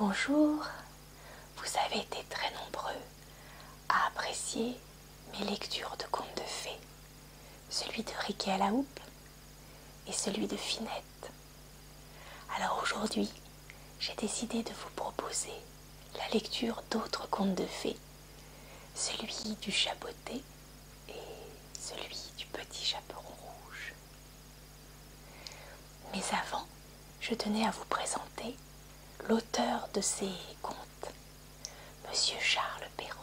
Bonjour, vous avez été très nombreux à apprécier mes lectures de contes de fées, celui de Riquet à la houppe et celui de Finette. Alors aujourd'hui, j'ai décidé de vous proposer la lecture d'autres contes de fées, celui du chapeauté et celui du petit chaperon rouge. Mais avant, je tenais à vous présenter l'auteur de ces contes, Monsieur Charles Perrault.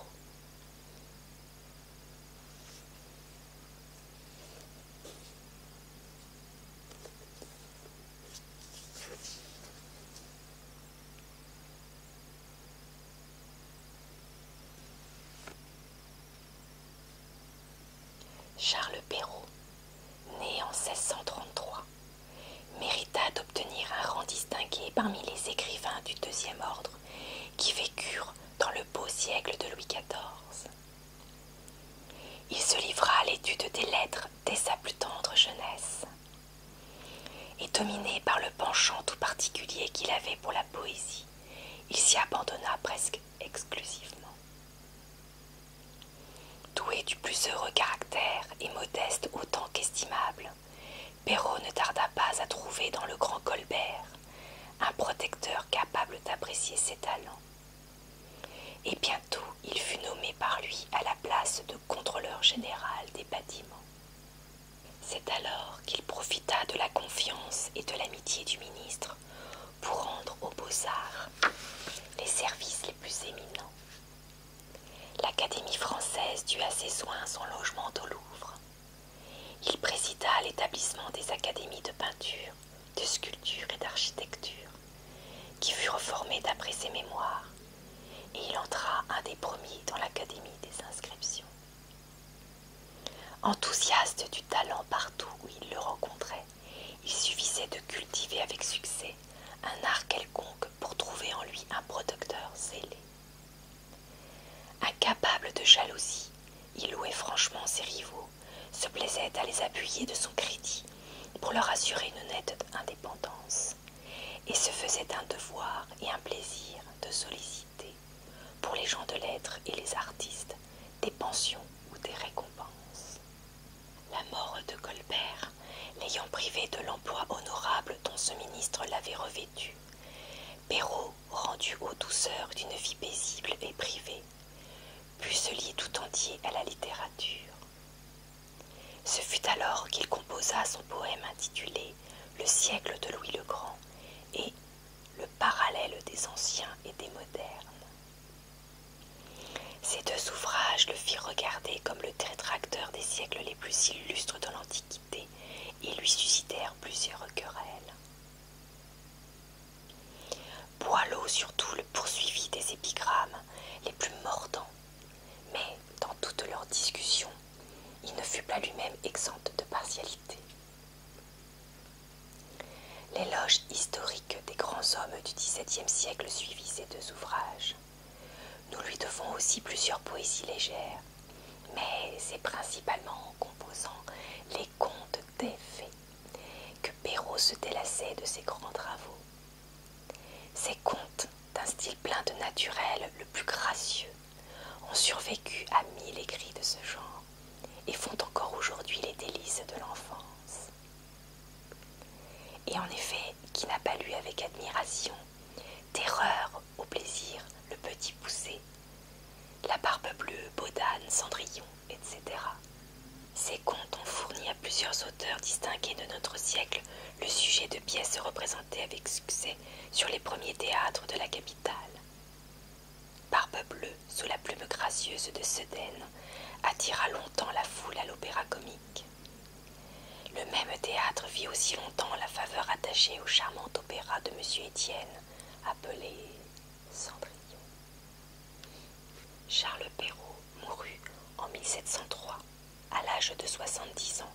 Charles Perrault, né en 1633, mérita d'obtenir un rang distingué parmi les écrivains du deuxième ordre qui vécurent dans le beau siècle de Louis XIV. Il se livra à l'étude des lettres dès sa plus tendre jeunesse. Et dominé par le penchant tout particulier qu'il avait pour la poésie, il s'y abandonna presque exclusivement. Doué du plus heureux caractère et modeste autant qu'estimable, Perrault ne tarda pas à trouver dans le grand Colbert un protecteur capable d'apprécier ses talents. Et bientôt il fut nommé par lui à la place de contrôleur général des bâtiments. C'est alors qu'il profita de la confiance et de l'amitié du ministre pour rendre aux Beaux-Arts les services les plus éminents. L'Académie française dut à ses soins son logement au Louvre. Il présida l'établissement des académies de peinture, de sculpture et d'architecture, qui fut reformé d'après ses mémoires, et il entra un des premiers dans l'Académie des inscriptions. Enthousiaste du talent partout où il le rencontrait, il suffisait de cultiver avec succès un art quelconque pour trouver en lui un protecteur zélé. Incapable de jalousie, il louait franchement ses rivaux, se plaisait à les appuyer de son crédit pour leur assurer une nette indépendance, et se faisait un devoir et un plaisir de solliciter, pour les gens de lettres et les artistes, des pensions ou des récompenses. La mort de Colbert, l'ayant privé de l'emploi honorable dont ce ministre l'avait revêtu, Perrault, rendu aux douceurs d'une vie paisible et privée, put se lier tout entier à la littérature. Ce fut alors qu'il composa son poème intitulé « Le siècle de Louis le Grand » et « Le parallèle des anciens et des modernes ». Ces deux ouvrages le firent regarder comme le détracteur des siècles les plus illustres de l'Antiquité et lui suscitèrent plusieurs querelles. Boileau surtout le poursuivit des épigrammes les plus mordants, mais dans toutes leurs discussions, il ne fut pas lui-même exempt de partialité. L'éloge historique des grands hommes du XVIIe siècle suivit ces deux ouvrages. Nous lui devons aussi plusieurs poésies légères, mais c'est principalement en composant les contes des fées que Perrault se délassait de ses grands travaux. Ces contes, d'un style plein de naturel le plus gracieux, ont survécu à 1000 écrits de ce genre et font encore aujourd'hui les délices de l'enfance. Et en effet, qui n'a pas lu avec admiration Terreur au plaisir, le petit poussé, La barbe bleue, Bodane, Cendrillon, etc. Ces contes ont fourni à plusieurs auteurs distingués de notre siècle le sujet de pièces représentées avec succès sur les premiers théâtres de la capitale. Barbe bleue, sous la plume gracieuse de Sedaine, attira longtemps la foule à l'opéra comique. Le même théâtre vit aussi longtemps la faveur attachée au charmant opéra de M. Étienne, appelé Cendrillon. Charles Perrault mourut en 1703, à l'âge de 70 ans,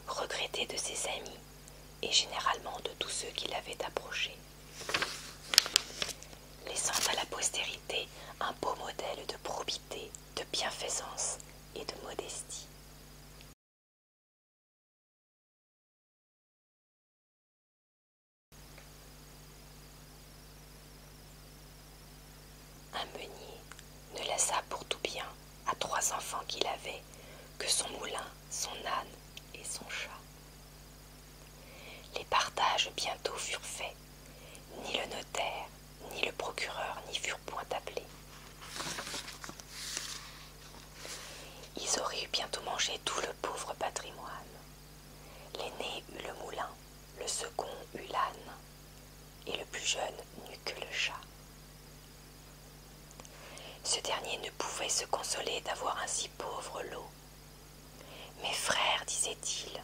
regretté de ses amis et généralement de tous ceux qui l'avaient approché, laissant à la postérité un beau modèle de probité, de bienfaisance et de modestie. un meunier ne laissa pour tout bien à 3 enfants qu'il avait que son moulin, son âne et son chat. Les partages bientôt furent faits. Ni le notaire, ni le procureur n'y furent point appelés. Ils auraient eu bientôt mangé tout le pauvre patrimoine. L'aîné eut le moulin, le second eut l'âne, et le plus jeune n'eut que le chat. Ce dernier ne pouvait se consoler d'avoir un si pauvre lot. Mes frères, disait-il,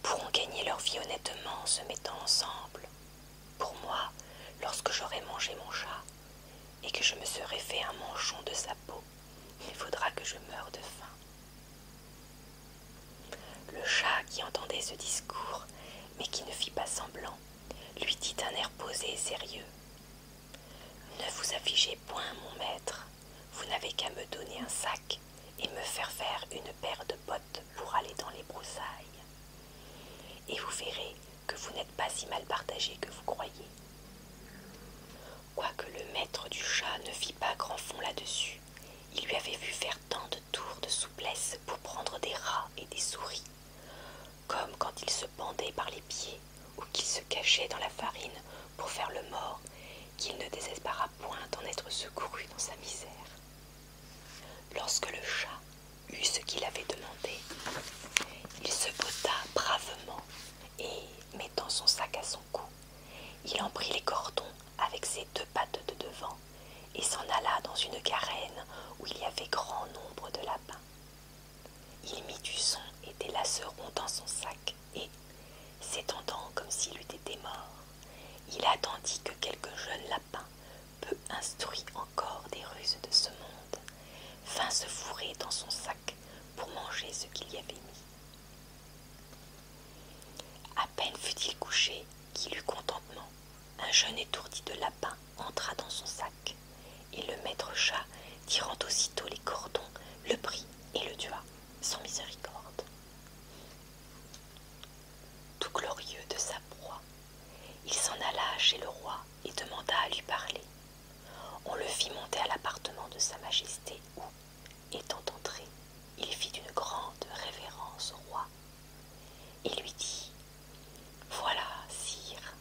pourront gagner leur vie honnêtement en se mettant ensemble. Pour moi, lorsque j'aurai mangé mon chat et que je me serai fait un manchon de sa peau, il faudra que je meure de faim. Le chat, qui entendait ce discours, mais qui ne fit pas semblant, lui dit d'un air posé et sérieux: « Ne vous affligez point, mon maître, vous n'avez qu'à me donner un sac et me faire faire une paire de bottes pour aller dans les broussailles. Et vous verrez que vous n'êtes pas si mal partagé que vous croyez. » Quoique le maître du chat ne fît pas grand fond là-dessus, il lui avait vu faire tant de tours de souplesse pour prendre des rats et des souris, comme quand il se pendait par les pieds ou qu'il se cachait dans la farine pour faire le mort, qu'il ne désespéra point d'en être secouru dans sa misère. Lorsque le chat eut ce qu'il avait demandé, il se botta bravement et, mettant son sac à son cou, il en prit les cordons avec ses 2 pattes de devant et s'en alla dans une garenne où il y avait grand nombre de lapins. Il mit du son et des lacerons dans son sac et, s'étendant comme s'il eût été mort, il attendit que quelques jeunes lapins, peu instruits encore des ruses de ce monde, vint se fourrer dans son sac pour manger ce qu'il y avait mis. À peine fut-il couché qu'il eut contentement. Un jeune étourdi de lapin entra dans son sac, et le maître chat, tirant aussitôt les cordons, le prit et le tua sans miséricorde. Tout glorieux de sa proie, il s'en alla chez le roi et demanda à lui parler. On le fit monter à l'appartement de sa majesté où, étant entré, il fit une grande révérence au roi et lui dit: « Voilà, sire,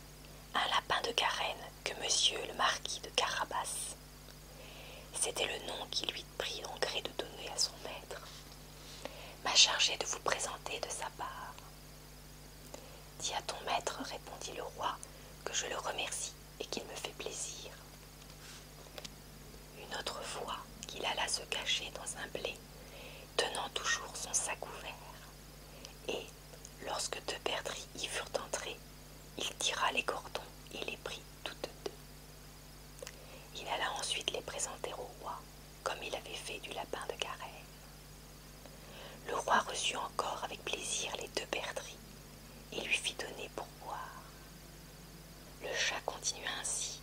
un lapin de Garenne que monsieur le marquis de Carabas. » C'était le nom qu'il lui prit en gré de donner à son maître. « M'a chargé de vous présenter de sa part. »« Dis à ton maître, répondit le roi, que je le remercie et qu'il me fait plaisir. » Une autre fois qu'il alla se cacher dans un blé, tenant toujours son sac ouvert, et, lorsque 2 perdrix y furent entrées, il tira les cordons et les prit toutes 2. Il alla ensuite les présenter au roi, comme il avait fait du lapin de Garenne. Le roi reçut encore avec plaisir les 2 perdrix et lui fit donner pour boire. Le chat continua ainsi,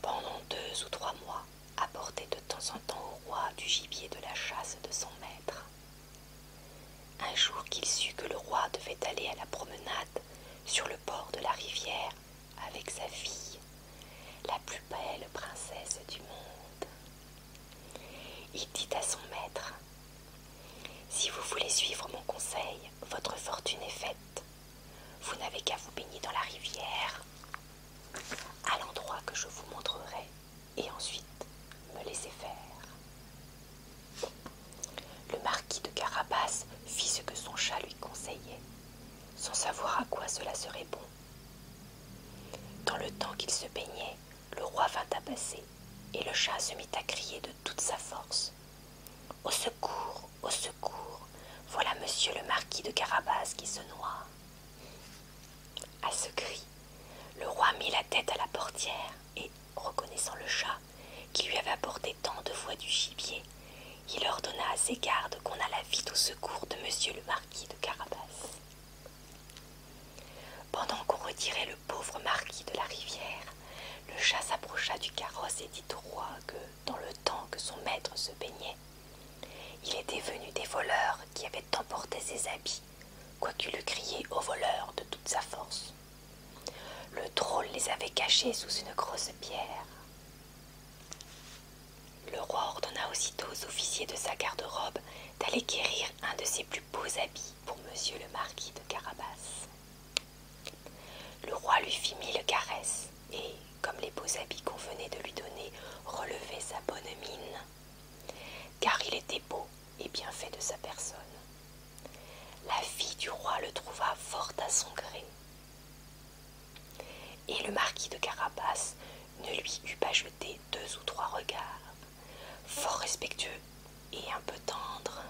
pendant 2 ou 3 mois, à porter de temps en temps au roi du gibier de la chasse de son maître. Un jour qu'il sut que le roi devait aller à la promenade sur le bord de la rivière avec sa fille, la plus belle princesse du monde, il dit à son maître: « Si vous voulez suivre mon conseil, votre fortune est faite. Vous n'avez qu'à vous baigner dans la rivière, à l'endroit que je vous montrerai, et ensuite me laisser faire. » Le marquis de Carabas fit ce que son chat lui conseillait, sans savoir à quoi cela serait bon. Dans le temps qu'il se baignait, le roi vint à passer, et le chat se mit à crier de toute sa force: « Au secours, au secours, voilà monsieur le marquis de Carabas qui se noie. » À ce cri, le roi mit la tête à la portière et, reconnaissant le chat, qui lui avait apporté tant de fois du gibier, il ordonna à ses gardes qu'on allât vite au secours de monsieur le marquis de Carabas. Pendant qu'on retirait le pauvre marquis de la rivière, le chat s'approcha du carrosse et dit au roi que, dans le temps que son maître se baignait, il était venu des voleurs qui avaient emporté ses habits, quoiqu'il eût crié aux voleurs de toute sa force. Le drôle les avait cachés sous une grosse pierre. Le roi ordonna aussitôt aux officiers de sa garde-robe d'aller quérir un de ses plus beaux habits pour monsieur le marquis de Carabas. Le roi lui fit mille caresses et, comme les beaux habits qu'on venait de lui donner relevaient sa bonne mine, car il était beau et bien fait de sa personne, la fille du roi le trouva fort à son gré. Et le marquis de Carabas ne lui eut pas jeté 2 ou 3 regards, fort respectueux et un peu tendres,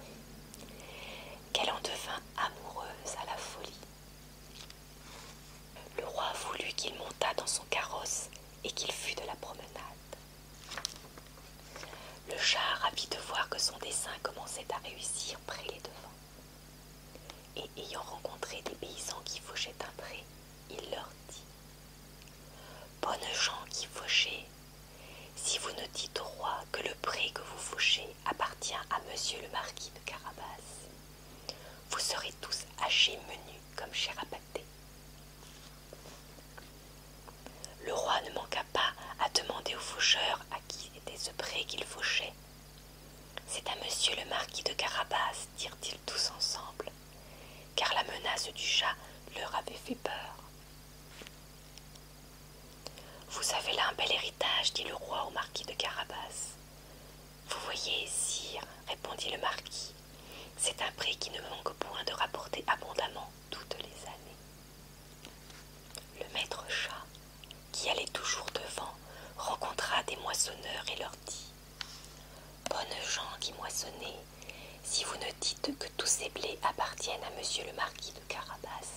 qu'elle en devint amoureuse à la folie. Le roi voulut qu'il montât dans son carrosse et qu'il fût de la promenade. Le chat, ravi de voir que son dessein commençait à réussir, prit les devants. Et ayant rencontré des paysans qui fauchaient un pré, il leur dit: « Bonnes gens qui fauchez, si vous ne dites au roi que le pré que vous fauchez appartient à monsieur le marquis de Carabas, vous serez tous hachés menus comme chair à pâté. » Le roi ne manqua pas à demander aux faucheurs à qui était ce pré qu'il fauchait. « C'est à monsieur le marquis de Carabas, dirent-ils tous ensemble, car la menace du chat leur avait fait peur. « Vous avez là un bel héritage, dit le roi au marquis de Carabas. « Vous voyez, sire, répondit le marquis, c'est un pré qui ne manque point de rapporter abondamment toutes les années. » Le maître chat, qui allait toujours devant, rencontra des moissonneurs et leur dit: « Bonnes gens qui moissonnez, si vous ne dites que tous ces blés appartiennent à monsieur le marquis de Carabas,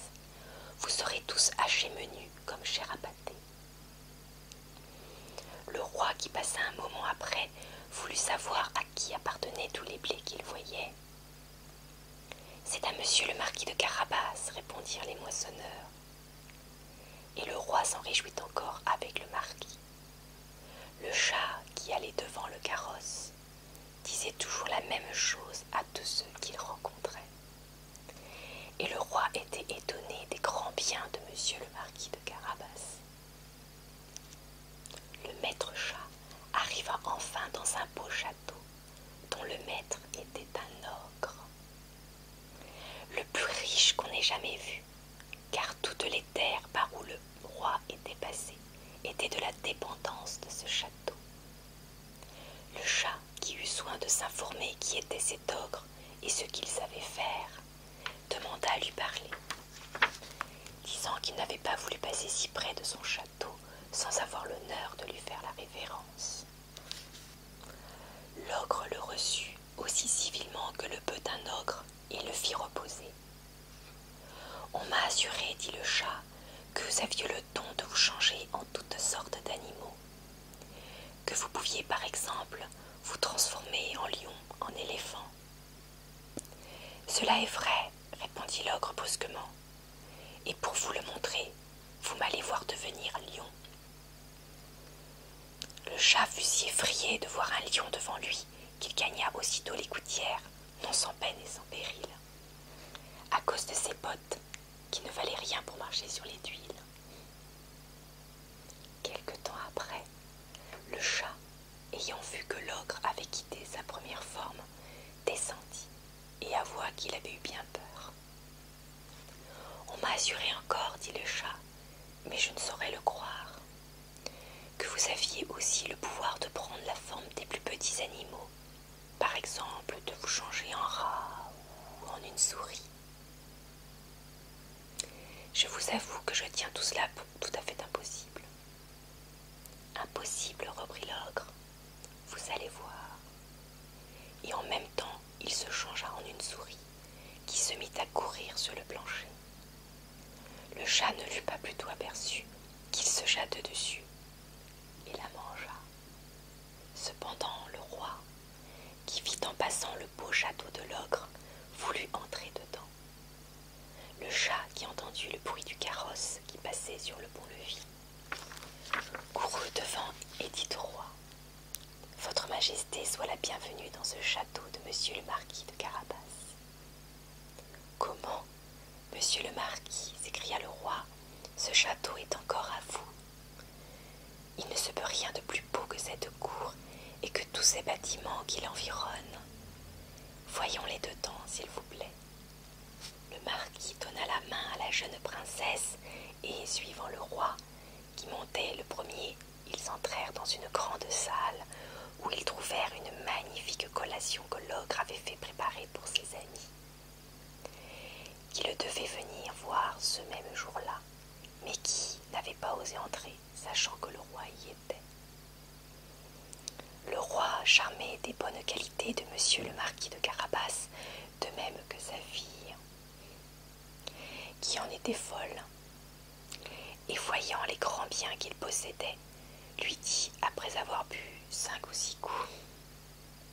vous serez tous hachés menus comme chair à pâté. » Le roi, qui passa un moment après, voulut savoir à qui appartenaient tous les blés qu'il voyait. « C'est à monsieur le marquis de Carabas, répondirent les moissonneurs. Et le roi s'en réjouit encore avec le marquis. Le chat, qui allait devant le carrosse, disait toujours la même chose à tous ceux qu'il rencontrait. Et le roi était étonné des grands biens de monsieur le marquis de Carabas. Le maître chat arriva enfin dans un beau château dont le maître était un ogre, le plus riche qu'on ait jamais vu, car toutes les terres par où le roi était passé étaient de la dépendance de ce château. Le chat, qui eut soin de s'informer qui était cet ogre et ce qu'il savait faire, demanda à lui parler, disant qu'il n'avait pas voulu passer si près de son château sans avoir l'honneur de lui faire la révérence. L'ogre le reçut aussi civilement que le peut d'un ogre et le fit reposer. « On m'a assuré, dit le chat, que vous aviez le don de vous changer en toutes sortes d'animaux, que vous pouviez par exemple vous transformer en lion, en éléphant. »« Cela est vrai, répondit l'ogre brusquement, et pour vous le montrer, vous m'allez voir devenir lion. » Le chat fut si effrayé de voir un lion devant lui qu'il gagna aussitôt les gouttières, non sans peine et sans péril, à cause de ses bottes qui ne valaient rien pour marcher sur les tuiles. Quelque temps après, le chat, ayant vu que l'ogre avait quitté sa première forme, descendit et avoua qu'il avait eu bien peur. « On m'a assuré encore, dit le chat, mais je ne saurais le croire, que vous aviez aussi le pouvoir de prendre la forme des plus petits animaux, par exemple de vous changer en rat ou en une souris. Je vous avoue que je tiens tout cela pour tout à fait impossible. »« Impossible, reprit l'ogre, vous allez voir. » Et en même temps, il se changea en une souris, qui se mit à courir sur le plancher. Le chat ne l'eut pas plutôt aperçu qu'il se jeta dessus et la mangea. Cependant, le roi, qui vit en passant le beau château de l'ogre, voulut entrer dedans. Le chat, qui entendit le bruit du carrosse qui passait sur le pont-levis, courut devant et dit au roi: « Votre Majesté soit la bienvenue dans ce château de monsieur le marquis de Carabas. »« Comment, monsieur le marquis, s'écria le roi, ce château est encore à vous. Il ne se peut rien de plus beau que cette cour et que tous ces bâtiments qui l'environnent. Voyons-les dedans, s'il vous plaît. Le marquis donna la main à la jeune princesse et, suivant le roi, qui montait le premier, ils entrèrent dans une grande salle où ils trouvèrent une magnifique collation que l'ogre avait fait préparer pour ses amis, qui le devaient venir voir ce même jour-là, mais qui n'avaient pas osé entrer, sachant que le roi y était. Le roi, charmé des bonnes qualités de monsieur le marquis de Carabas, de même que sa fille, qui en était folle, et voyant les grands biens qu'il possédait, lui dit, après avoir bu 5 ou 6 coups,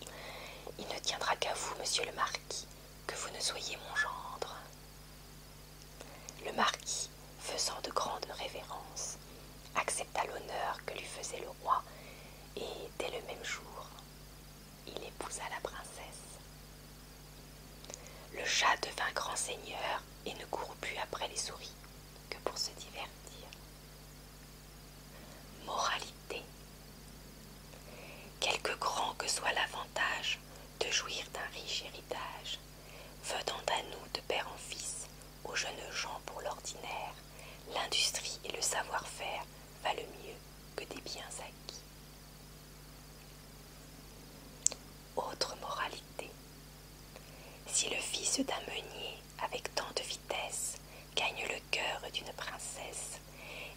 « Il ne tiendra qu'à vous, monsieur le marquis, que vous ne soyez mon gendre. » Le marquis, faisant de grandes révérences, accepta l'honneur que lui faisait le roi, et dès le même jour, il épousa la princesse. Le chat devint grand seigneur et ne courut plus après les souris que pour se divertir. Moralité. Quelque grand que soit l'avantage de jouir d'un riche héritage, venant à nous de père en fils, aux jeunes gens pour l'ordinaire, l'industrie et le savoir-faire valent mieux que des biens acquis. Autre moralité. Si le fils d'un meunier, avec tant de vitesse, gagne le cœur d'une princesse,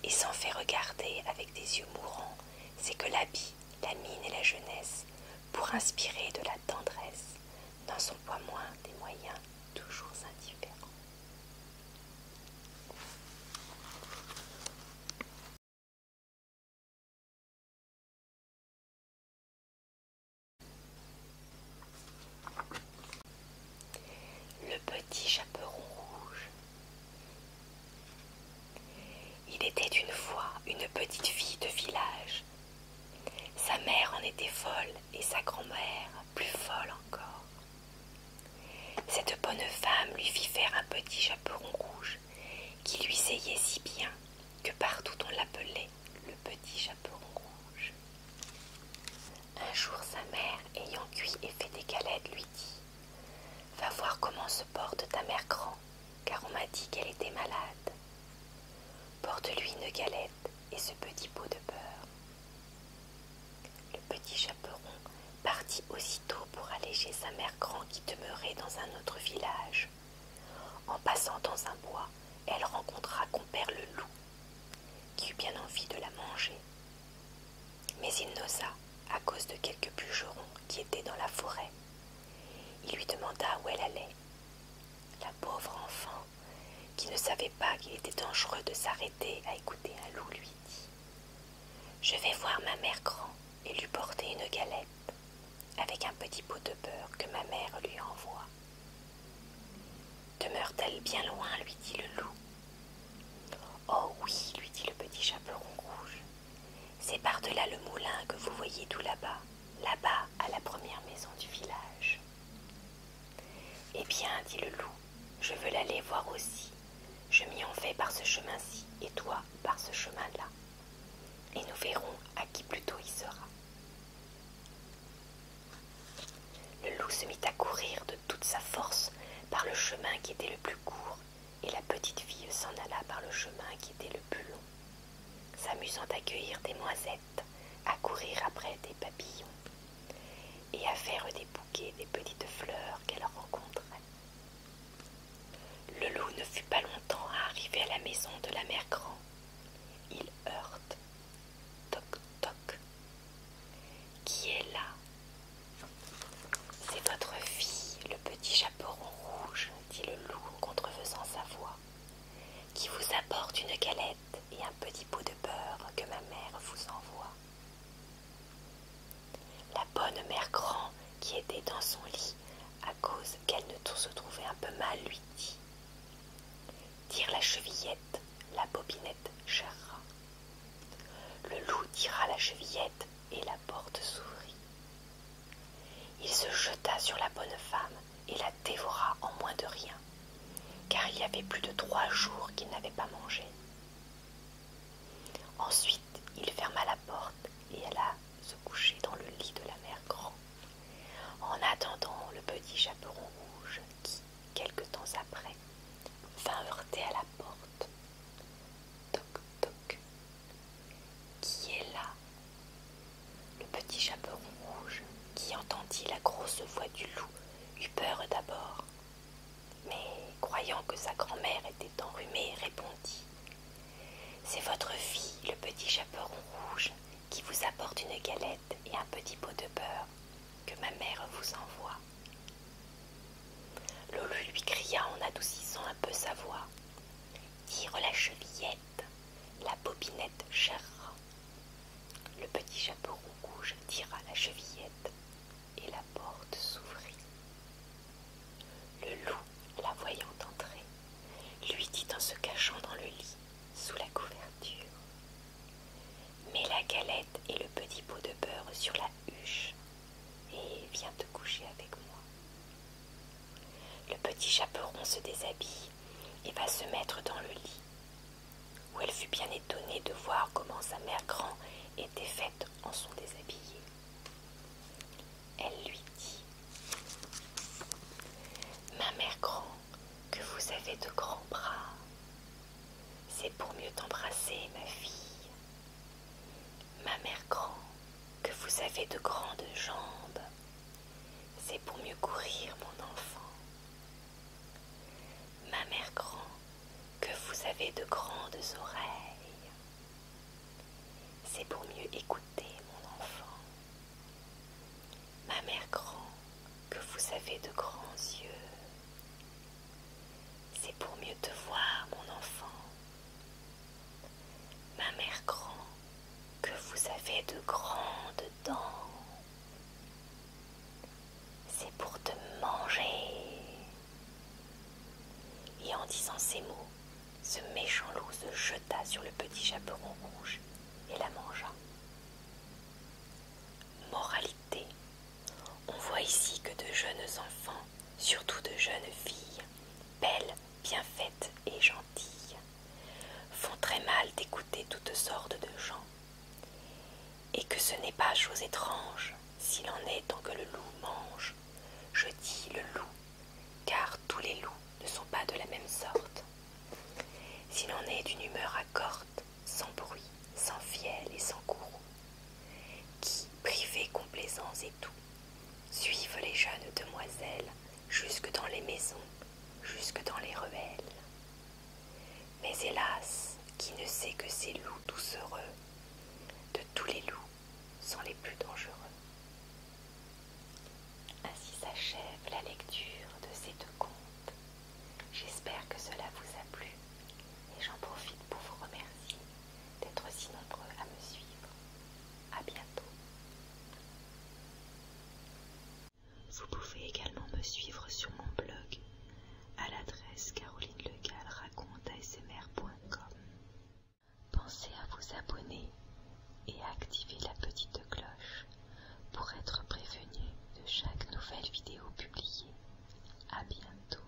et s'en fait regarder avec des yeux mourants, c'est que l'habit, la mine et la jeunesse, pour inspirer de la tendresse, n'en sont pas moins des moyens toujours indifférents. Le petit chaperon rouge. Il était une fois une petite fille de village. Sa mère en était folle et sa grand-mère plus folle encore. Cette bonne femme lui fit faire un petit chaperon rouge qui lui seyait si bien que partout on l'appelait le petit chaperon rouge. Un jour sa mère, ayant cuit et fait des galettes, lui dit « Va voir comment se porte ta mère grand, car on m'a dit qu'elle était malade. Porte-lui une galette et ce petit pot de beurre. » Le petit chaperon partit aussitôt pour aller chez sa mère grand qui demeurait dans un autre village. En passant dans un bois, elle rencontra compère le loup, qui eut bien envie de la manger. Mais il n'osa, à cause de quelques bûcherons qui étaient dans la forêt. Il lui demanda où elle allait. La pauvre enfant, qui ne savait pas qu'il était dangereux de s'arrêter à écouter un loup, lui dit « Je vais voir ma mère grand et lui porter une galette, avec un petit pot de beurre que ma mère lui envoie. » « Demeure-t-elle bien loin ?» lui dit le loup. « Oh oui » lui dit le petit chaperon rouge. « C'est par-delà le moulin que vous voyez tout là-bas, là-bas à la première maison du village. » « Eh bien, dit le loup, je veux l'aller voir aussi. Je m'y en vais par ce chemin-ci et toi par ce chemin-là. Et nous verrons à qui plutôt y sera. » Le loup se mit à courir de toute sa force par le chemin qui était le plus court, et la petite fille s'en alla par le chemin qui était le plus long, s'amusant à cueillir des noisettes, à courir après des papillons, et à faire des bouquets des petites fleurs qu'elle rencontrait. Le loup ne fut pas longtemps à arriver à la maison de la mère grand. Il heurte. Toc, toc. Qui est là ? C'est votre fille, le petit chaperon rouge, dit le loup en contrefaisant sa voix, qui vous apporte une galette et un petit pot de beurre que ma mère vous envoie. La bonne mère grand, qui était dans son lit, à cause qu'elle ne se trouvait un peu mal, lui dit « Tire la chevillette, la bobinette cherra. » Le loup tira la chevillette et la porte s'ouvrit. Il se jeta sur la bonne femme et la dévora en moins de rien, car il y avait plus de 3 jours qu'il n'avait pas mangé. Ensuite, il ferma la porte et alla se coucher dans le lit de la mère grand. chaperon rouge qui, quelque temps après, vint heurter à la porte. Toc toc. Qui est là? Le petit chaperon rouge, qui entendit la grosse voix du loup, eut peur d'abord, mais croyant que sa grand-mère était enrhumée, répondit: C'est votre fille, le petit chaperon rouge, qui vous apporte une galette et un petit pot de beurre que ma mère vous envoie. Le loup lui cria en adoucissant un peu sa voix: Tire la chevillette, la bobinette chère. Le petit chaperon rouge tira la chevillette et la porte s'ouvrit. Le loup, la voyant entrer, lui dit en se cachant dans le lit, sous la couverture: Mets la galette et le petit pot de beurre sur la huche et viens te coucher avec moi. Le petit chaperon se déshabille et va se mettre dans le lit, où elle fut bien étonnée de voir comment sa mère grand était faite en son déshabillé. Elle lui dit: Ma mère grand, que vous avez de grands bras, c'est pour mieux t'embrasser, ma fille. Ma mère grand, que vous avez de grandes jambes, c'est pour mieux courir, mon enfant. Ma mère grand, que vous avez de grandes oreilles, c'est pour mieux écouter, mon enfant. Ma mère grand, que vous avez de grands yeux, c'est pour mieux te voir, mon enfant. Ma mère grand, que vous avez de grandes dents, c'est pour te manger. Et en disant ces mots, ce méchant loup se jeta sur le petit chaperon rouge et la mangea. Moralité: on voit ici que de jeunes enfants, surtout de jeunes filles, belles, bien faites et gentilles, font très mal d'écouter toutes sortes de gens, et que ce n'est pas chose étrange s'il en est tant que le loup mange. Je dis le loup, car tous les loups ne sont pas de la même sorte. S'il en est d'une humeur accorte, sans bruit, sans fiel et sans courroux, qui, privés complaisance et tout, suivent les jeunes demoiselles jusque dans les maisons, jusque dans les ruelles. Mais hélas, qui ne sait que ces loups doucereux, de tous les loups, sont les plus dangereux. Ainsi s'achève la lecture de ces deux contes. J'espère que cela vous a plu et j'en profite pour vous remercier d'être si nombreux à me suivre. À bientôt. Vous pouvez également me suivre sur mon blog à l'adresse carolinelegale-raconte-asmr.com. Pensez à vous abonner et à activer la petite cloche pour être prévenu de chaque nouvelle vidéo publiée. À bientôt.